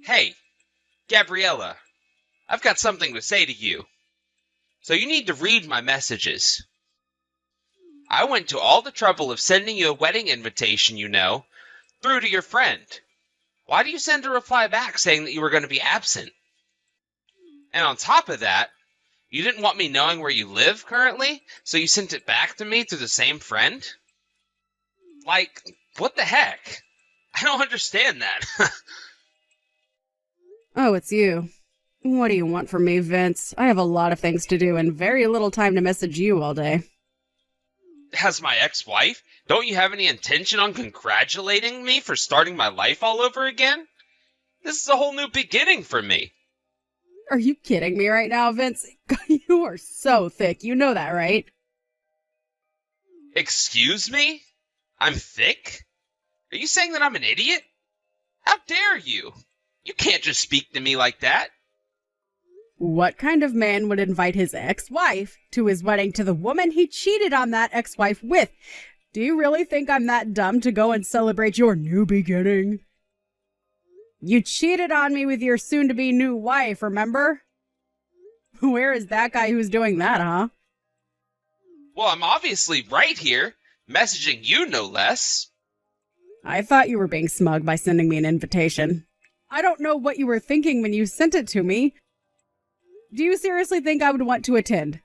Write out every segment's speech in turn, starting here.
Hey, Gabriella, I've got something to say to you. So you need to read my messages. I went to all the trouble of sending you a wedding invitation, through to your friend. Why do you send a reply back saying that you were going to be absent? And on top of that, you didn't want me knowing where you live currently, so you sent it back to me through the same friend? Like, what the heck? I don't understand that. Oh, it's you. What do you want from me, Vince? I have a lot of things to do and very little time to message you all day. As my ex-wife, don't you have any intention on congratulating me for starting my life all over again? This is a whole new beginning for me. Are you kidding me right now, Vince? You are so thick. You know that, right? Excuse me? I'm thick? Are you saying that I'm an idiot? How dare you? You can't just speak to me like that. What kind of man would invite his ex-wife to his wedding to the woman he cheated on that ex-wife with? Do you really think I'm that dumb to go and celebrate your new beginning? You cheated on me with your soon-to-be new wife, remember? Where is that guy who's doing that, huh? Well, I'm obviously right here, messaging you no less. I thought you were being smug by sending me an invitation. I don't know what you were thinking when you sent it to me. Do you seriously think I would want to attend?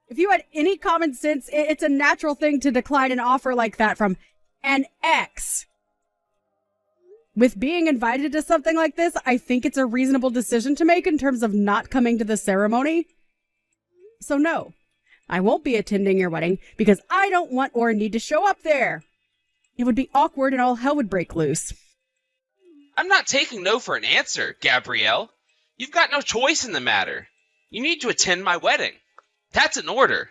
If you had any common sense, it's a natural thing to decline an offer like that from an ex. With being invited to something like this, I think it's a reasonable decision to make in terms of not coming to the ceremony. So no, I won't be attending your wedding because I don't want or need to show up there. It would be awkward and all hell would break loose. I'm not taking no for an answer, Gabrielle. You've got no choice in the matter. You need to attend my wedding. That's an order.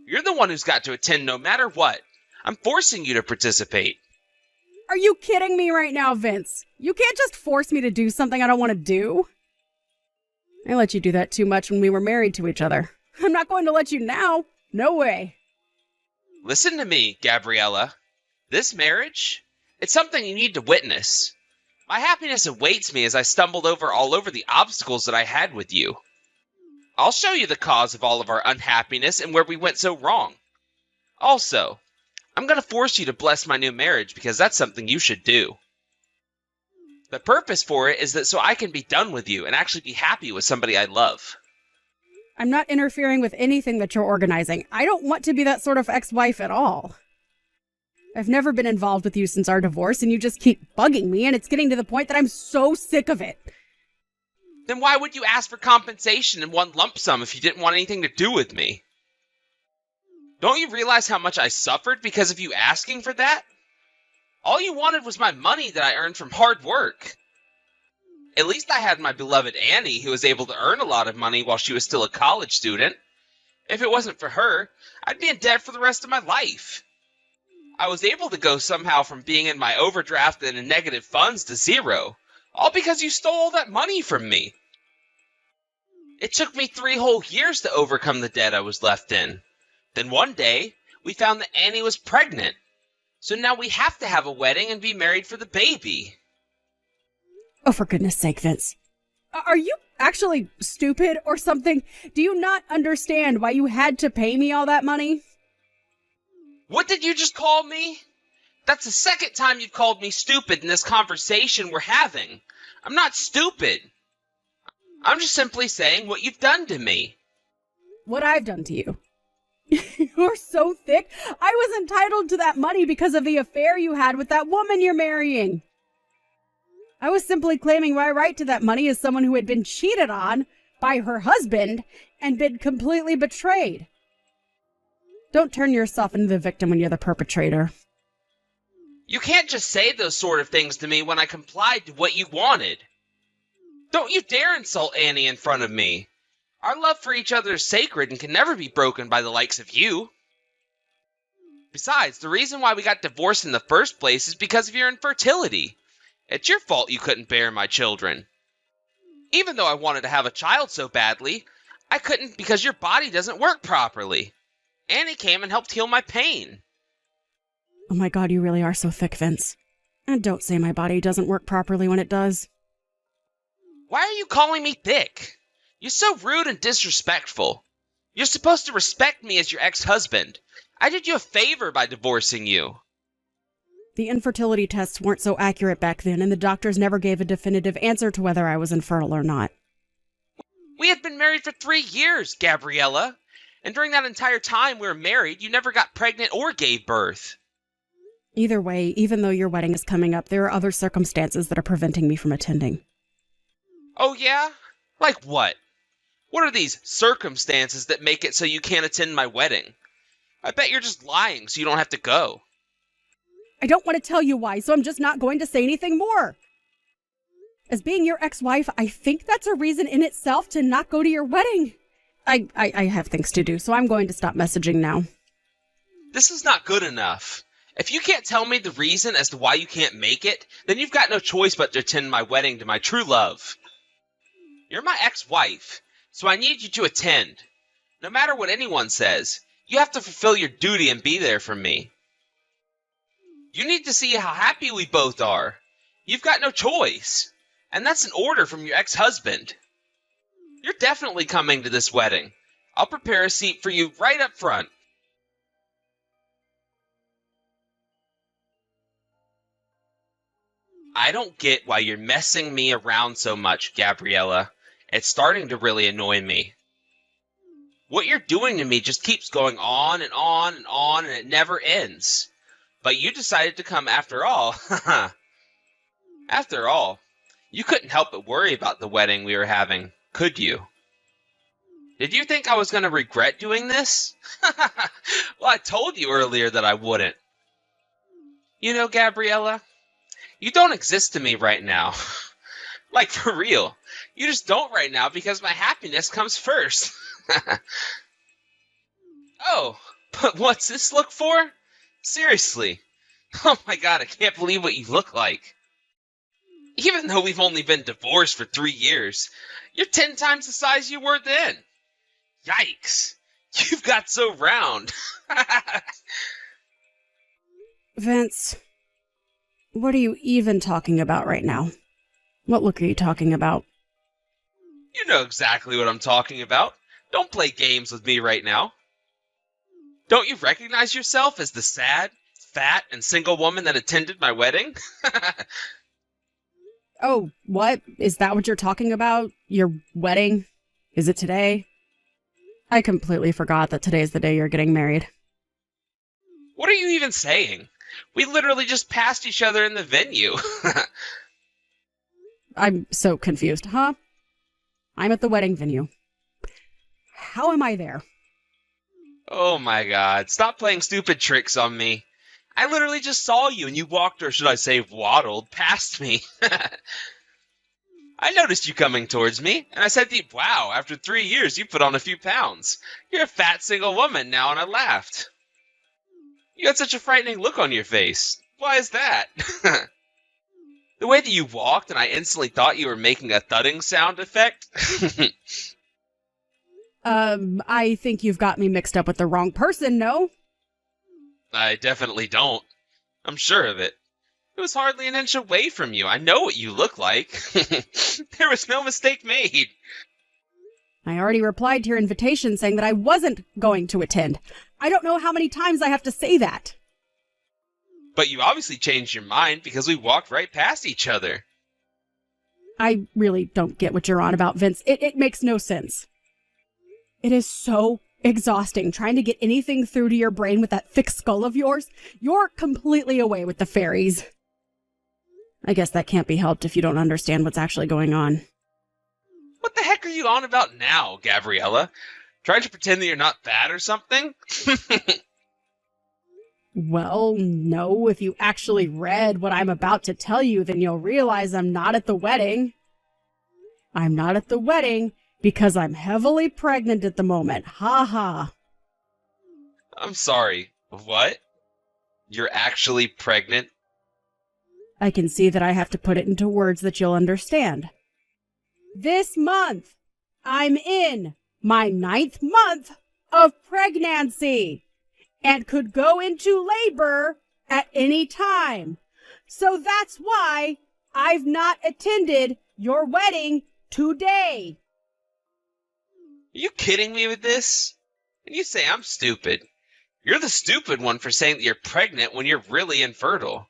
You're the one who's got to attend no matter what. I'm forcing you to participate. Are you kidding me right now, Vince? You can't just force me to do something I don't want to do. I let you do that too much when we were married to each other. I'm not going to let you now. No way. Listen to me, Gabriella. This marriage, it's something you need to witness. My happiness awaits me as I stumbled all over the obstacles that I had with you. I'll show you the cause of all of our unhappiness and where we went so wrong. Also, I'm going to force you to bless my new marriage because that's something you should do. The purpose for it is that so I can be done with you and actually be happy with somebody I love. I'm not interfering with anything that you're organizing. I don't want to be that sort of ex-wife at all. I've never been involved with you since our divorce, and you just keep bugging me, and it's getting to the point that I'm so sick of it. Then why would you ask for compensation in one lump sum if you didn't want anything to do with me? Don't you realize how much I suffered because of you asking for that? All you wanted was my money that I earned from hard work. At least I had my beloved Annie, who was able to earn a lot of money while she was still a college student. If it wasn't for her, I'd be in debt for the rest of my life. I was able to go somehow from being in my overdraft and in negative funds to zero, all because you stole all that money from me. It took me 3 whole years to overcome the debt I was left in. Then one day, we found that Annie was pregnant. So now we have to have a wedding and be married for the baby. Oh, for goodness sake, Vince. Are you actually stupid or something? Do you not understand why you had to pay me all that money? What did you just call me? That's the second time you've called me stupid in this conversation we're having. I'm not stupid. I'm just simply saying what you've done to me. What I've done to you. You're so thick. I was entitled to that money because of the affair you had with that woman you're marrying. I was simply claiming my right to that money as someone who had been cheated on by her husband and been completely betrayed. Don't turn yourself into the victim when you're the perpetrator. You can't just say those sort of things to me when I complied to what you wanted. Don't you dare insult Annie in front of me. Our love for each other is sacred and can never be broken by the likes of you. Besides, the reason why we got divorced in the first place is because of your infertility. It's your fault you couldn't bear my children. Even though I wanted to have a child so badly, I couldn't because your body doesn't work properly. Annie came and helped heal my pain. Oh my God, you really are so thick, Vince. And don't say my body doesn't work properly when it does. Why are you calling me thick? You're so rude and disrespectful. You're supposed to respect me as your ex-husband. I did you a favor by divorcing you. The infertility tests weren't so accurate back then, and the doctors never gave a definitive answer to whether I was infertile or not. We had been married for 3 years, Gabriella. And during that entire time we were married, you never got pregnant or gave birth. Either way, even though your wedding is coming up, there are other circumstances that are preventing me from attending. Oh yeah? Like what? What are these circumstances that make it so you can't attend my wedding? I bet you're just lying so you don't have to go. I don't want to tell you why, so I'm just not going to say anything more. As being your ex-wife, I think that's a reason in itself to not go to your wedding. I have things to do, so I'm going to stop messaging now. This is not good enough. If you can't tell me the reason as to why you can't make it, then you've got no choice but to attend my wedding to my true love. You're my ex-wife, so I need you to attend. No matter what anyone says, you have to fulfill your duty and be there for me. You need to see how happy we both are. You've got no choice. And that's an order from your ex-husband. You're definitely coming to this wedding. I'll prepare a seat for you right up front. I don't get why you're messing me around so much, Gabriella. It's starting to really annoy me. What you're doing to me just keeps going on and on and on, and it never ends. But you decided to come after all. After all, you couldn't help but worry about the wedding we were having, could you? Did you think I was going to regret doing this? Well, I told you earlier that I wouldn't. You know, Gabriella, you don't exist to me right now. Like, for real. You just don't right now because my happiness comes first. Oh, but what's this look for? Seriously. Oh my god, I can't believe what you look like. Even though we've only been divorced for 3 years, you're 10 times the size you were then. Yikes. You've got so round. Vince, what are you even talking about right now? What look are you talking about? You know exactly what I'm talking about. Don't play games with me right now. Don't you recognize yourself as the sad, fat, and single woman that attended my wedding? Oh, what? Is that what you're talking about? Your wedding? Is it today? I completely forgot that today's the day you're getting married. What are you even saying? We literally just passed each other in the venue. I'm so confused, huh? I'm at the wedding venue. How am I there? Oh my god, stop playing stupid tricks on me. I literally just saw you and you walked, or should I say waddled, past me. I noticed you coming towards me, and I said to you, wow, after 3 years you put on a few pounds. You're a fat single woman now, and I laughed. You had such a frightening look on your face. Why is that? The way that you walked, and I instantly thought you were making a thudding sound effect. I think you've got me mixed up with the wrong person, no? I definitely don't. I'm sure of it. It was hardly an inch away from you. I know what you look like. There was no mistake made. I already replied to your invitation saying that I wasn't going to attend. I don't know how many times I have to say that. But you obviously changed your mind because we walked right past each other. I really don't get what you're on about, Vince. It makes no sense. It is so exhausting trying to get anything through to your brain with that thick skull of yours. You're completely away with the fairies. I guess that can't be helped if you don't understand what's actually going on. What the heck are you on about now, Gabriella? Trying to pretend that you're not fat or something? Well, no, if you actually read what I'm about to tell you, then you'll realize I'm not at the wedding. I'm not at the wedding because I'm heavily pregnant at the moment. Ha ha. I'm sorry. What? You're actually pregnant? I can see that I have to put it into words that you'll understand. This month, I'm in my 9th month of pregnancy and could go into labor at any time. So that's why I've not attended your wedding Today! Are you kidding me with this? And you say I'm stupid. You're the stupid one for saying that you're pregnant when you're really infertile.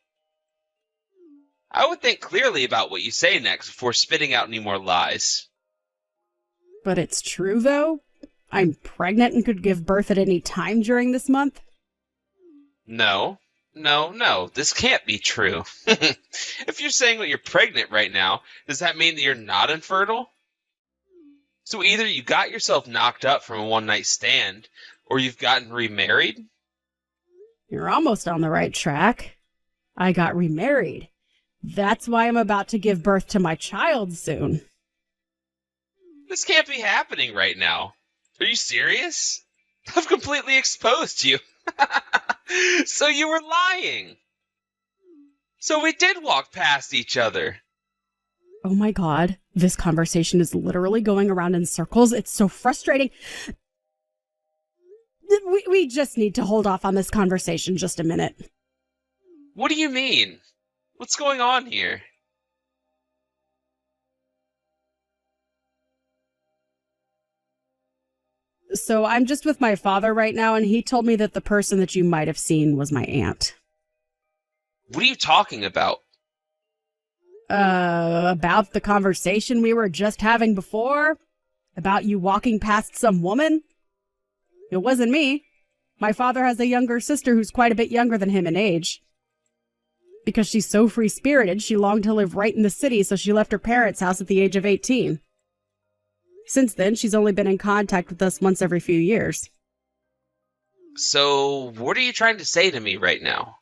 I would think clearly about what you say next before spitting out any more lies. But it's true, though? I'm pregnant and could give birth at any time during this month? No. This can't be true. If you're saying that you're pregnant right now, does that mean that you're not infertile? So either you got yourself knocked up from a one-night stand, or you've gotten remarried? You're almost on the right track. I got remarried. That's why I'm about to give birth to my child soon. This can't be happening right now. Are you serious? I've completely exposed you. So you were lying. So we did walk past each other. Oh my god, this conversation is literally going around in circles. It's so frustrating. We just need to hold off on this conversation just a minute. What do you mean? What's going on here? So I'm just with my father right now, and he told me that the person that you might have seen was my aunt. What are you talking about? About the conversation we were just having before? About you walking past some woman? It wasn't me. My father has a younger sister who's quite a bit younger than him in age. Because she's so free-spirited, she longed to live right in the city, so she left her parents' house at the age of 18. Since then, she's only been in contact with us once every few years. So, what are you trying to say to me right now?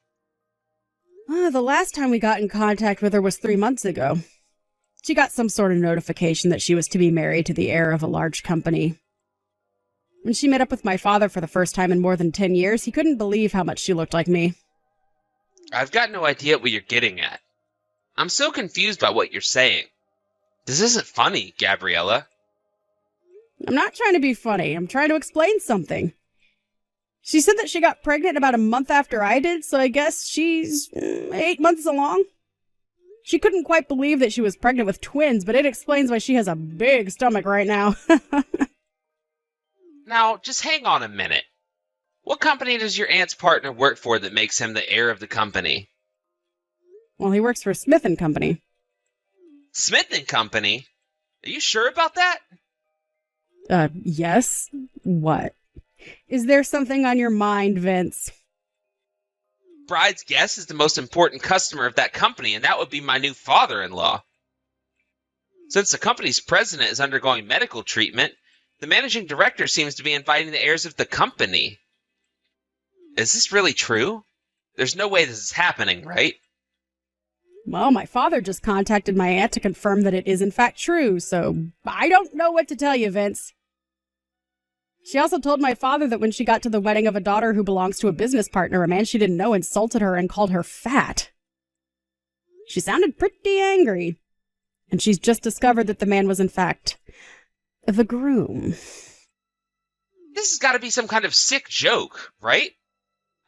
The last time we got in contact with her was 3 months ago. She got some sort of notification that she was to be married to the heir of a large company. When she met up with my father for the first time in more than 10 years, he couldn't believe how much she looked like me. I've got no idea what you're getting at. I'm so confused by what you're saying. This isn't funny, Gabriella. I'm not trying to be funny. I'm trying to explain something. She said that she got pregnant about a month after I did, so I guess she's 8 months along. She couldn't quite believe that she was pregnant with twins, but it explains why she has a big stomach right now. Now, just hang on a minute. What company does your aunt's partner work for that makes him the heir of the company? Well, he works for Smith & Company. Smith & Company? Are you sure about that? Yes. What? Is there something on your mind, Vince? Bride's guest is the most important customer of that company, and that would be my new father-in-law. Since the company's president is undergoing medical treatment, the managing director seems to be inviting the heirs of the company. Is this really true? There's no way this is happening, right? Well, my father just contacted my aunt to confirm that it is in fact true, so I don't know what to tell you, Vince. She also told my father that when she got to the wedding of a daughter who belongs to a business partner, a man she didn't know insulted her and called her fat. She sounded pretty angry, and she's just discovered that the man was in fact the groom. This has got to be some kind of sick joke, right?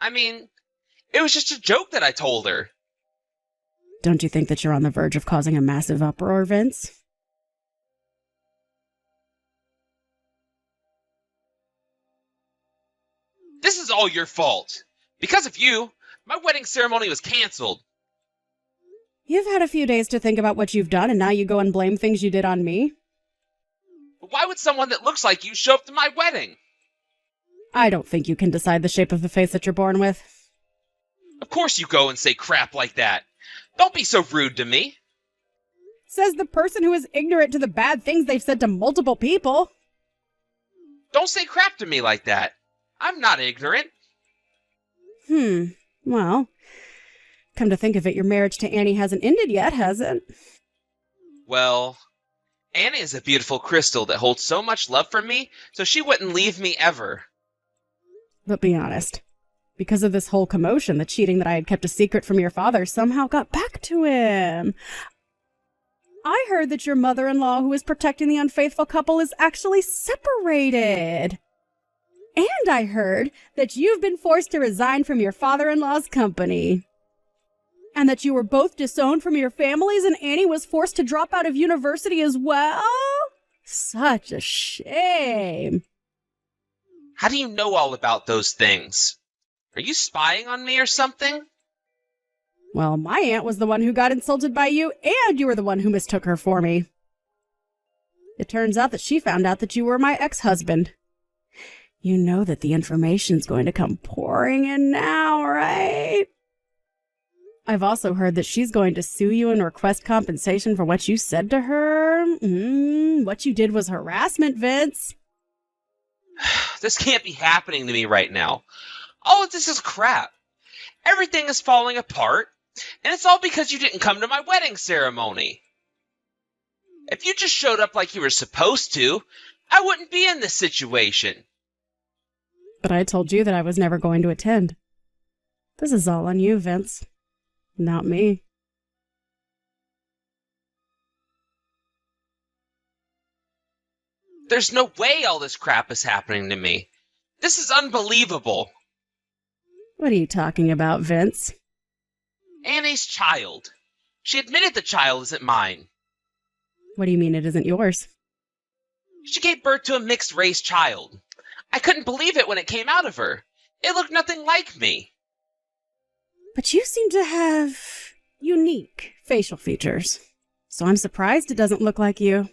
I mean, it was just a joke that I told her. Don't you think that you're on the verge of causing a massive uproar, Vince? This is all your fault. Because of you, my wedding ceremony was canceled. You've had a few days to think about what you've done, and now you go and blame things you did on me? But why would someone that looks like you show up to my wedding? I don't think you can decide the shape of the face that you're born with. Of course you go and say crap like that. Don't be so rude to me. Says the person who is ignorant to the bad things they've said to multiple people. Don't say crap to me like that. I'm not ignorant. Well, come to think of it, your marriage to Annie hasn't ended yet, has it? Well, Annie is a beautiful crystal that holds so much love for me, so she wouldn't leave me ever. But be honest. Because of this whole commotion, the cheating that I had kept a secret from your father somehow got back to him. I heard that your mother-in-law, who is protecting the unfaithful couple, is actually separated. And I heard that you've been forced to resign from your father-in-law's company. And that you were both disowned from your families and Annie was forced to drop out of university as well? Such a shame. How do you know all about those things? Are you spying on me or something? Well, my aunt was the one who got insulted by you, and you were the one who mistook her for me. It turns out that she found out that you were my ex-husband. You know that the information's going to come pouring in now, right? I've also heard that she's going to sue you and request compensation for what you said to her. What you did was harassment, Vince. This can't be happening to me right now. All of this is crap. Everything is falling apart, and it's all because you didn't come to my wedding ceremony. If you just showed up like you were supposed to, I wouldn't be in this situation. But I told you that I was never going to attend. This is all on you, Vince. Not me. There's no way all this crap is happening to me. This is unbelievable. What are you talking about, Vince? Annie's child. She admitted the child isn't mine. What do you mean it isn't yours? She gave birth to a mixed-race child. I couldn't believe it when it came out of her. It looked nothing like me. But you seem to have unique facial features. So I'm surprised it doesn't look like you.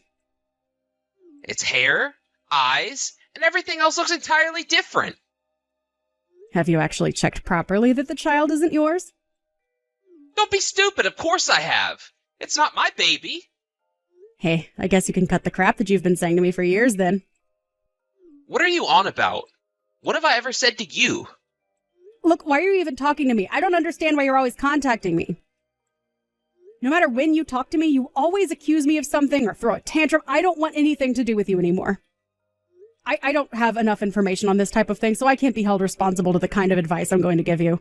Its hair, eyes, and everything else looks entirely different. Have you actually checked properly that the child isn't yours? Don't be stupid, of course I have. It's not my baby. Hey, I guess you can cut the crap that you've been saying to me for years then. What are you on about? What have I ever said to you? Look, why are you even talking to me? I don't understand why you're always contacting me. No matter when you talk to me, you always accuse me of something or throw a tantrum. I don't want anything to do with you anymore. I don't have enough information on this type of thing, so I can't be held responsible to the kind of advice I'm going to give you.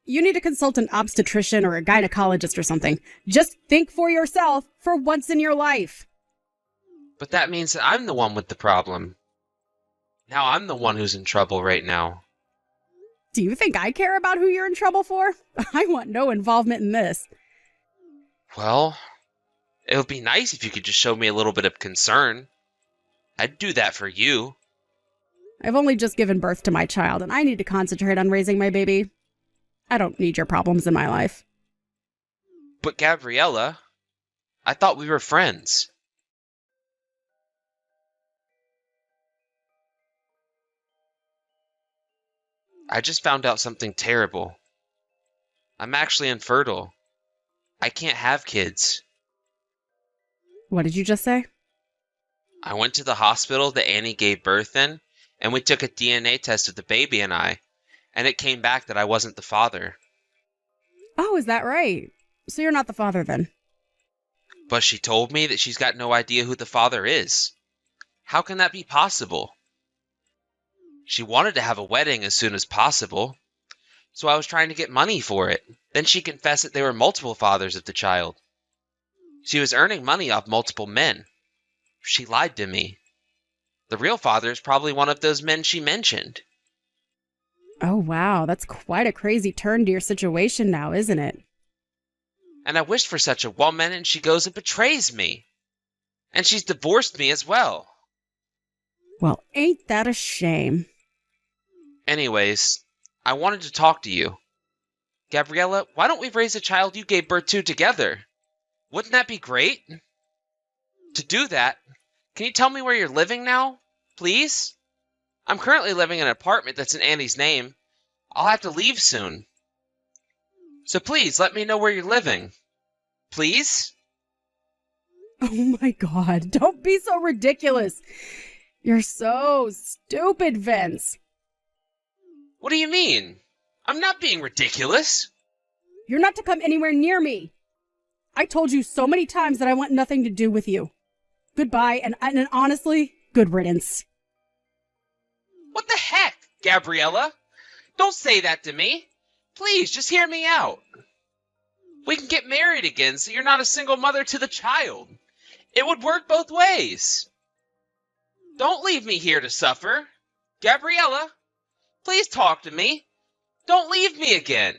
You need to consult an obstetrician or a gynecologist or something. Just think for yourself for once in your life. But that means that I'm the one with the problem. Now I'm the one who's in trouble right now. Do you think I care about who you're in trouble for? I want no involvement in this. Well, it would be nice if you could just show me a little bit of concern. I'd do that for you. I've only just given birth to my child, and I need to concentrate on raising my baby. I don't need your problems in my life. But Gabriella, I thought we were friends. I just found out something terrible. I'm actually infertile. I can't have kids. What did you just say? I went to the hospital that Annie gave birth in, and we took a DNA test of the baby and I, and it came back that I wasn't the father. Oh, is that right? So you're not the father then? But she told me that she's got no idea who the father is. How can that be possible? She wanted to have a wedding as soon as possible, so I was trying to get money for it. Then she confessed that there were multiple fathers of the child. She was earning money off multiple men. She lied to me. The real father is probably one of those men she mentioned. Oh, wow. That's quite a crazy turn to your situation now, isn't it? And I wished for such a woman, and she goes and betrays me. And she's divorced me as well. Well, ain't that a shame? Anyways, I wanted to talk to you. Gabriella, why don't we raise a child you gave birth to together? Wouldn't that be great? To do that, can you tell me where you're living now, please? I'm currently living in an apartment that's in Annie's name. I'll have to leave soon. So please, let me know where you're living. Please? Oh my God, don't be so ridiculous. You're so stupid, Vince. What do you mean? I'm not being ridiculous. You're not to come anywhere near me. I told you so many times that I want nothing to do with you. Goodbye, and honestly, good riddance. What the heck, Gabriella? Don't say that to me. Please, just hear me out. We can get married again so you're not a single mother to the child. It would work both ways. Don't leave me here to suffer. Gabriella, please talk to me. Don't leave me again.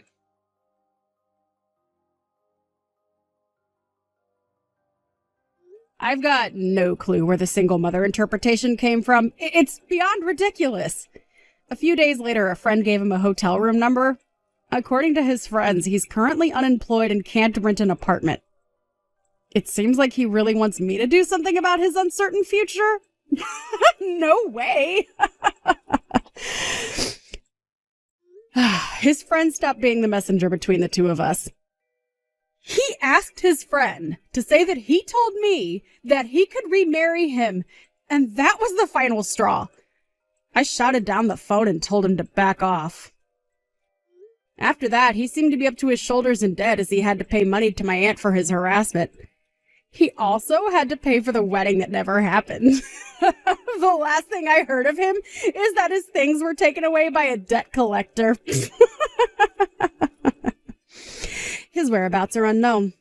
I've got no clue where the single mother interpretation came from. It's beyond ridiculous. A few days later, a friend gave him a hotel room number. According to his friends, he's currently unemployed and can't rent an apartment. It seems like he really wants me to do something about his uncertain future. No way. His friend stopped being the messenger between the two of us. He asked his friend to say that he told me that he could remarry him, and that was the final straw. I shouted down the phone and told him to back off. After that, he seemed to be up to his shoulders in debt as he had to pay money to my aunt for his harassment. He also had to pay for the wedding that never happened. The last thing I heard of him is that his things were taken away by a debt collector. His whereabouts are unknown.